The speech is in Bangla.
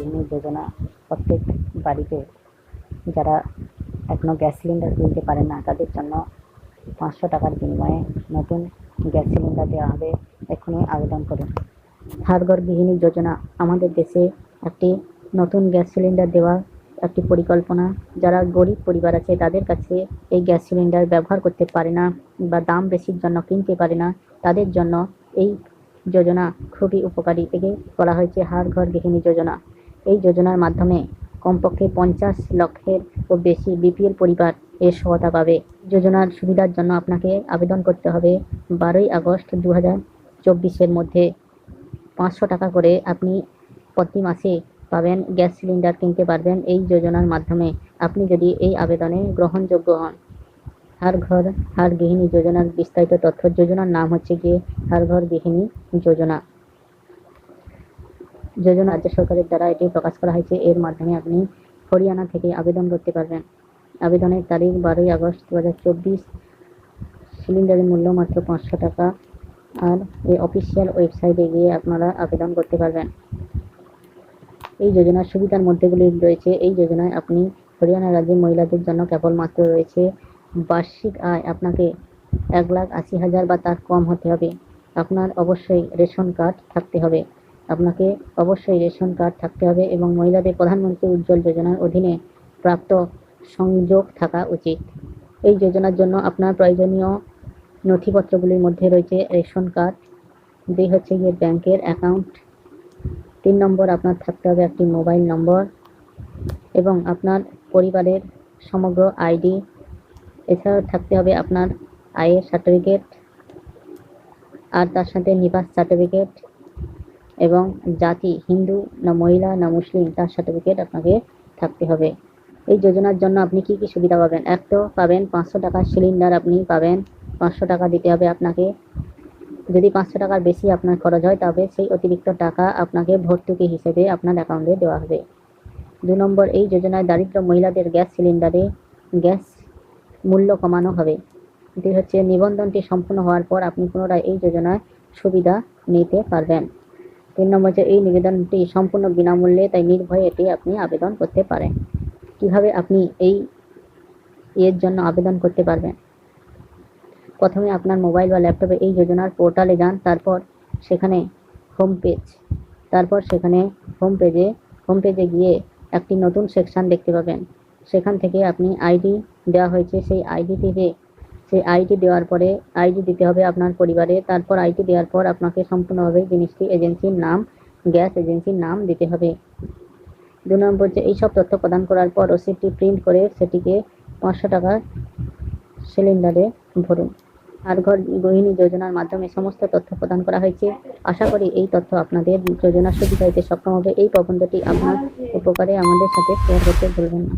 গৃহিণী যোজনা প্রত্যেক বাড়িতে যারা এখনো গ্যাস সিলিন্ডার কিনতে পারেন না তাদের জন্য 500 টাকার বিনিময়ে নতুন গ্যাস সিলিন্ডার দেওয়া হবে। এখনই আবেদন করুন। হর ঘর গৃহিণী যোজনা আমাদের দেশে একটি নতুন গ্যাস সিলিন্ডার দেওয়ার একটি পরিকল্পনা। যারা গরিব পরিবার আছে তাদের কাছে এই গ্যাস সিলিন্ডার ব্যবহার করতে পারে না বা দাম বেশির জন্য কিনতে পারে না, তাদের জন্য এই যোজনা খুবই উপকারী। একে বলা হয়েছে হর ঘর গৃহিণী যোজনা। এই যোজনার মাধ্যমে কমপক্ষে 50 লক্ষের ও বেশি বিপিএল পরিবার এর সহায়তা পাবে। যোজনার সুবিধার জন্য আপনাকে আবেদন করতে হবে 12ই আগস্ট 2024-এর মধ্যে। 500 টাকা করে আপনি প্রতি মাসে পাবেন, গ্যাস সিলিন্ডার কিনতে পারবেন এই যোজনার মাধ্যমে, আপনি যদি এই আবেদনে গ্রহণযোগ্য হন। হর ঘর হর গৃহিণী যোজনার বিস্তারিত তথ্য। যোজনার নাম হচ্ছে গিয়ে হর ঘর গৃহিণী যোজনা। যোজনা রাজ্য সরকারের দ্বারা এটি প্রকাশ করা হয়েছে। এর মাধ্যমে আপনি হরিয়ানা থেকে আবেদন করতে পারবেন। আবেদনের তারিখ 12ই আগস্ট 2024। সিলিন্ডারের মূল্য মাত্র 500 টাকা। আর এই অফিসিয়াল ওয়েবসাইটে গিয়ে আপনারা আবেদন করতে পারবেন। এই যোজনার সুবিধার মধ্যেগুলি রয়েছে। এই যোজনায় আপনি হরিয়ানা রাজ্যের মহিলাদের জন্য কেবলমাত্র রয়েছে বার্ষিক আয় আপনাকে 1,80,000 বা তার কম হতে হবে। আপনার অবশ্যই রেশন কার্ড থাকতে হবে। আপনাকে অবশ্যই রেশন কার্ড থাকতে হবে এবং মহিলাদের প্রধানমন্ত্রী উজ্জ্বল যোজনার অধীনে প্রাপ্ত সংযোগ থাকা উচিত। এই যোজনার জন্য আপনার প্রয়োজনীয় নথিপত্রগুলির মধ্যে রয়েছে রেশন কার্ড, 2 হচ্ছে গিয়ে ব্যাংকের অ্যাকাউন্ট, 3 নম্বর আপনার থাকতে হবে একটি মোবাইল নম্বর এবং আপনার পরিবারের সমগ্র আইডি। এছাড়াও থাকতে হবে আপনার আয়ের সার্টিফিকেট আর তার সাথে নিবাস সার্টিফিকেট এবং জাতি হিন্দু না মহিলা না মুসলিম তার সার্টিফিকেট আপনাকে থাকতে হবে। এই যোজনার জন্য আপনি কি কি সুবিধা পাবেন? এক তো পাবেন 500 টাকার সিলিন্ডার আপনি পাবেন। 500 টাকা দিতে হবে আপনাকে। যদি 500 টাকার বেশি আপনার খরচ হয় তবে সেই অতিরিক্ত টাকা আপনাকে ভর্তুকি হিসেবে আপনার অ্যাকাউন্টে দেওয়া হবে। 2 নম্বর, এই যোজনায় দারিদ্র মহিলাদের গ্যাস সিলিন্ডারে গ্যাস মূল্য কমানো হবে। 2 হচ্ছে নিবন্ধনটি সম্পূর্ণ হওয়ার পর আপনি পুনরায় এই যোজনার সুবিধা নিতে পারবেন। 3 নম্বর হচ্ছে এই নিবেদনটি সম্পূর্ণ বিনামূল্যে, তাই নির্ভয়ে এটি আপনি আবেদন করতে পারেন। কিভাবে আপনি এর জন্য আবেদন করতে পারবেন? প্রথমে আপনার মোবাইল বা ল্যাপটপে এই যোজনার পোর্টালে যান, তারপর সেখানে হোম পেজে গিয়ে একটি নতুন সেকশন দেখতে পাবেন। সেখান থেকে আপনি আইডি দেওয়া হয়েছে, সেই আইডি দেওয়ার পরে আইডি দিতে হবে আপনার পরিবারে। তারপর আইডি দেওয়ার পর আপনাকে সম্পূর্ণভাবে জিনিসটি এজেন্সির নাম, গ্যাস এজেন্সির নাম দিতে হবে। 2 নম্বর যে এইসব তথ্য প্রদান করার পর রসিদটি প্রিন্ট করে সেটিকে 500 টাকার সিলিন্ডারে ভরুন। হর ঘর গৃহিণী যোজনার মাধ্যমে সমস্ত তথ্য প্রদান করা হয়েছে। আশা করি এই তথ্য আপনাদের যোজনার সুবিধা দিতে সক্ষম হবে। এই প্রবন্ধটি আপনার উপকারে আমাদের সাথে শেয়ার করতে ভুলবেন না।